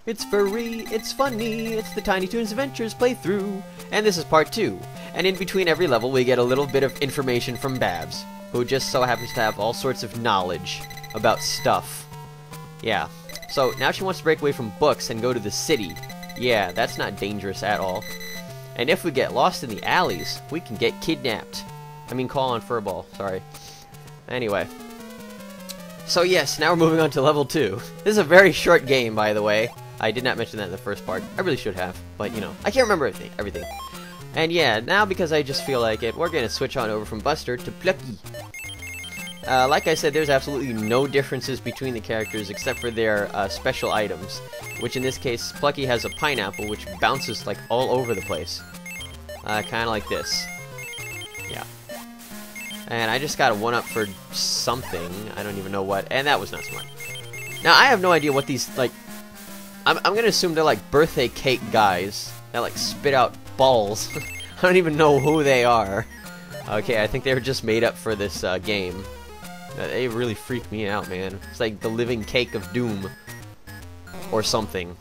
It's furry, it's funny, it's the Tiny Toons Adventures playthrough. And this is part 2. And in between every level we get a little bit of information from Babs, who just so happens to have all sorts of knowledge about stuff. Yeah. So now she wants to break away from books and go to the city. Yeah, that's not dangerous at all. And if we get lost in the alleys, we can get kidnapped. I mean, call on Furball, sorry. Anyway. So yes, now we're moving on to level 2. This is a very short game, by the way. I did not mention that in the first part. I really should have, but you know, I can't remember everything. And yeah, now because I just feel like it, we're going to switch on over from Buster to Plucky. Like I said, there's absolutely no differences between the characters except for their special items, which in this case, Plucky has a pineapple which bounces like all over the place. Kind of like this. Yeah. And I just got a 1-up for something, I don't even know what, and that was not smart. Now, I have no idea what these, like, I'm gonna assume they're like birthday cake guys that like spit out balls. I don't even know who they are. Okay, I think they were just made up for this game. They really freak me out, man. It's like the living cake of doom. Or something.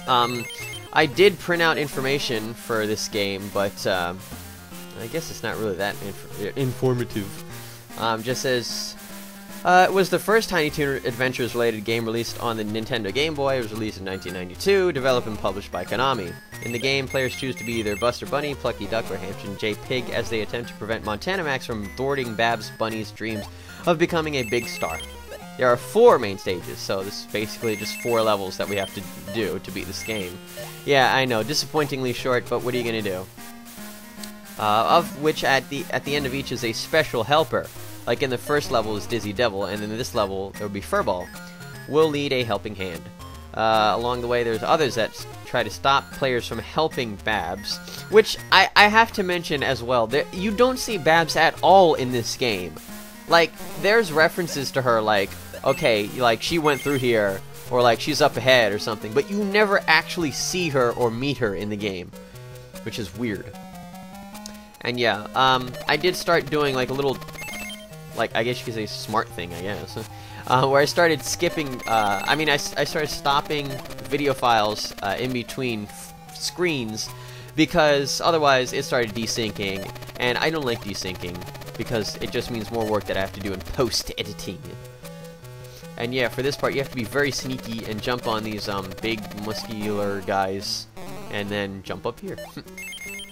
I did print out information for this game, but I guess it's not really that informative. Just says, it was the first Tiny Toons Adventures related game released on the Nintendo Game Boy. It was released in 1992, developed and published by Konami. In the game, players choose to be either Buster Bunny, Plucky Duck, or Hampton J. Pig as they attempt to prevent Montana Max from thwarting Babs Bunny's dreams of becoming a big star. There are 4 main stages, so this is basically just 4 levels that we have to do to beat this game. Yeah, I know, disappointingly short, but what are you gonna do? Of which at the end of each is a special helper. Like in the first level is Dizzy Devil, and in this level there will be Furball. Will lead a helping hand. Along the way there's others that try to stop players from helping Babs, which I have to mention as well. You don't see Babs at all in this game. Like, there's references to her like, okay, like she went through here, or like she's up ahead or something, but you never actually see her or meet her in the game, which is weird. And yeah, I did start doing like a little, like, I guess you could say smart thing, I guess, where I started skipping, I started stopping video files in between screens, because otherwise it started desyncing, and I don't like desyncing, because it just means more work that I have to do in post-editing. And yeah, for this part you have to be very sneaky and jump on these big muscular guys, and then jump up here.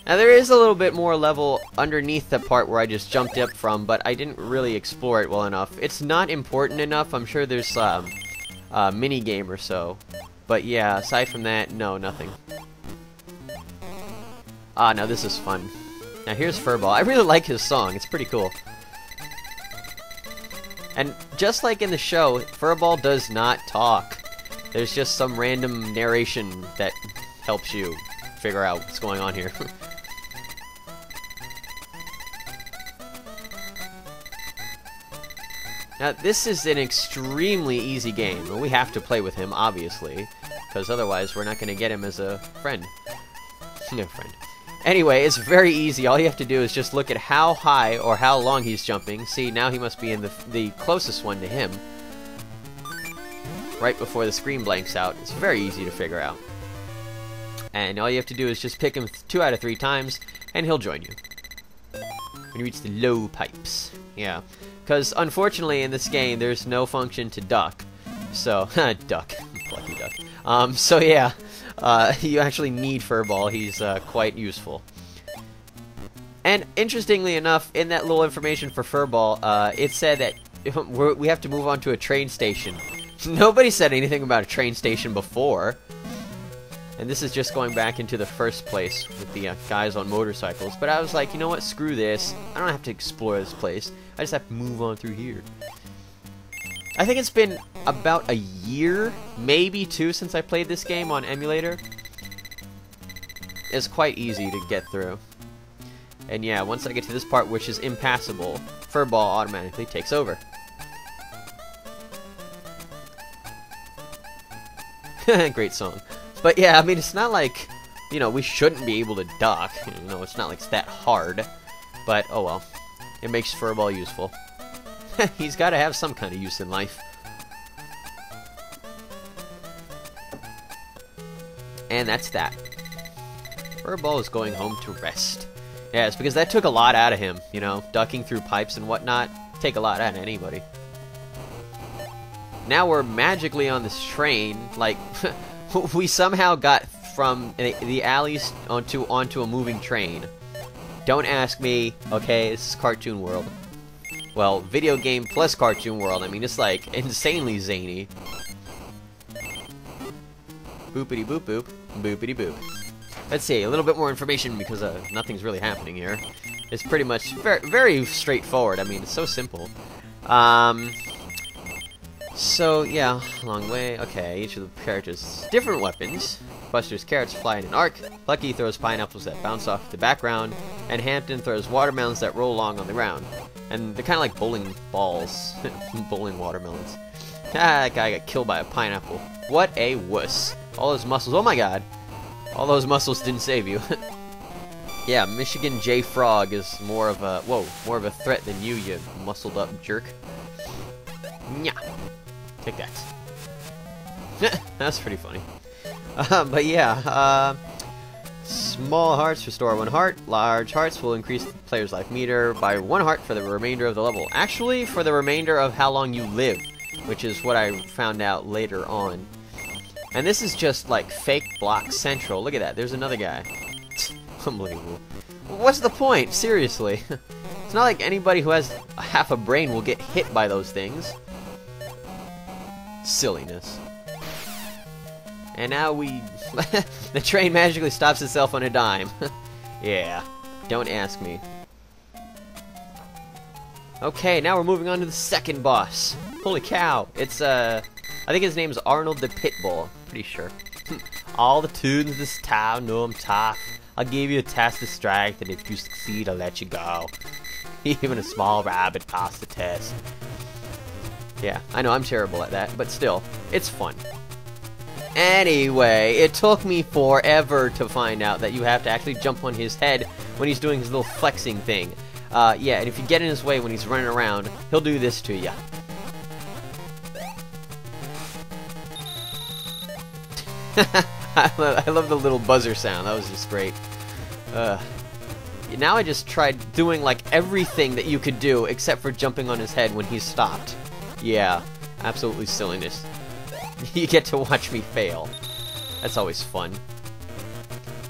Now there is a little bit more level underneath the part where I just jumped up from, but I didn't really explore it well enough. It's not important enough. I'm sure there's a mini game or so, but yeah, aside from that, no, nothing. Ah, now this is fun. Now here's Furball. I really like his song. It's pretty cool. And just like in the show, Furball does not talk. There's just some random narration that helps you figure out what's going on here. Now, this is an extremely easy game. We have to play with him, obviously, because otherwise we're not going to get him as a friend. No friend. Anyway, it's very easy. All you have to do is just look at how high or how long he's jumping. See, now he must be in the closest one to him. Right before the screen blanks out. It's very easy to figure out. And all you have to do is just pick him 2 out of 3 times, and he'll join you. When you reach the low pipes. Yeah. Because, unfortunately, in this game, there's no function to duck. So, duck. Plucky duck. So yeah, you actually need Furball. He's quite useful. And, interestingly enough, in that little information for Furball, it said that we have to move on to a train station. Nobody said anything about a train station before. And this is just going back into the first place with the guys on motorcycles. But I was like, you know what, screw this. I don't have to explore this place. I just have to move on through here. I think it's been about a year, maybe 2, since I played this game on emulator. It's quite easy to get through. And yeah, once I get to this part, which is impassable, Furball automatically takes over. Great song. But yeah, I mean, it's not like, you know, we shouldn't be able to duck. You know, it's not like it's that hard. But, oh well. It makes Furball useful. He's got to have some kind of use in life. And that's that. Furball is going home to rest. Yes, because that took a lot out of him, you know, ducking through pipes and whatnot. Take a lot out of anybody. Now we're magically on this train, like, we somehow got from the alleys onto a moving train. Don't ask me, okay, this is Cartoon World. Well, video game plus Cartoon World, I mean, it's like insanely zany. Boopity boop boop, boopity boop. Let's see, a little bit more information because nothing's really happening here. It's pretty much very straightforward. I mean, it's so simple. So, yeah, long way. Okay, each of the characters different weapons. Buster's carrots fly in an arc. Plucky throws pineapples that bounce off the background. And Hampton throws watermelons that roll along on the ground. And they're kind of like bowling balls. Bowling watermelons. Ah, that guy got killed by a pineapple. What a wuss. All those muscles. Oh my god. All those muscles didn't save you. Yeah, Michigan J Frog is more of a threat than you muscled up jerk. Nya. Take that. That's pretty funny. But yeah, small hearts restore 1 heart. Large hearts will increase the player's life meter by 1 heart for the remainder of the level. Actually, for the remainder of how long you live, which is what I found out later on. And this is just like fake block central. Look at that. There's another guy. Unbelievable. What's the point? Seriously. It's not like anybody who has half a brain will get hit by those things. Silliness. And now the train magically stops itself on a dime. Yeah. Don't ask me. Okay, now we're moving on to the second boss. Holy cow. It's, I think his name's Arnold the Pitbull. Pretty sure. All the Toons in this town know I'm tough. I'll give you a test to strike, and if you succeed, I'll let you go. Even a small rabbit passed the test. Yeah, I know I'm terrible at that, but still, it's fun. Anyway, it took me forever to find out that you have to actually jump on his head when he's doing his little flexing thing. Yeah, and if you get in his way when he's running around, he'll do this to you. I love the little buzzer sound. That was just great. Now I just tried doing like everything that you could do except for jumping on his head when he's stopped. Yeah, absolutely silliness. You get to watch me fail. That's always fun.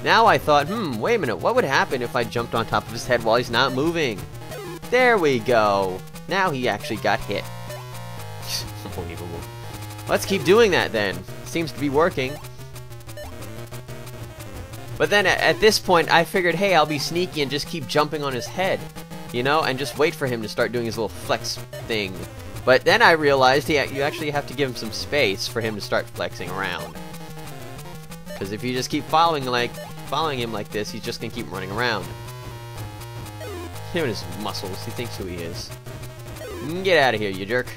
Now I thought, wait a minute, what would happen if I jumped on top of his head while he's not moving? There we go. Now he actually got hit. Unbelievable. Let's keep doing that then. Seems to be working. But then at this point, I figured, hey, I'll be sneaky and just keep jumping on his head, you know, and just wait for him to start doing his little flex thing. But then I realized you actually have to give him some space for him to start flexing around. Because if you just keep following him like this, he's just gonna keep running around. Him and his muscles, he thinks who he is. Get out of here, you jerk.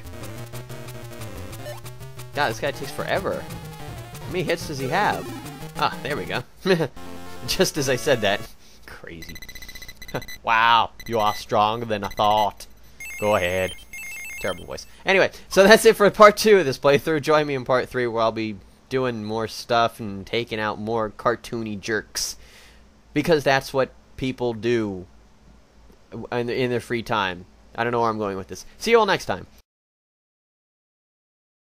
God, this guy takes forever. How many hits does he have? Ah, there we go. Just as I said that. Crazy. Wow, you are stronger than I thought. Go ahead. Terrible voice. Anyway, so that's it for part 2 of this playthrough. Join me in part 3 where I'll be doing more stuff and taking out more cartoony jerks. Because that's what people do in their free time. I don't know where I'm going with this. See you all next time.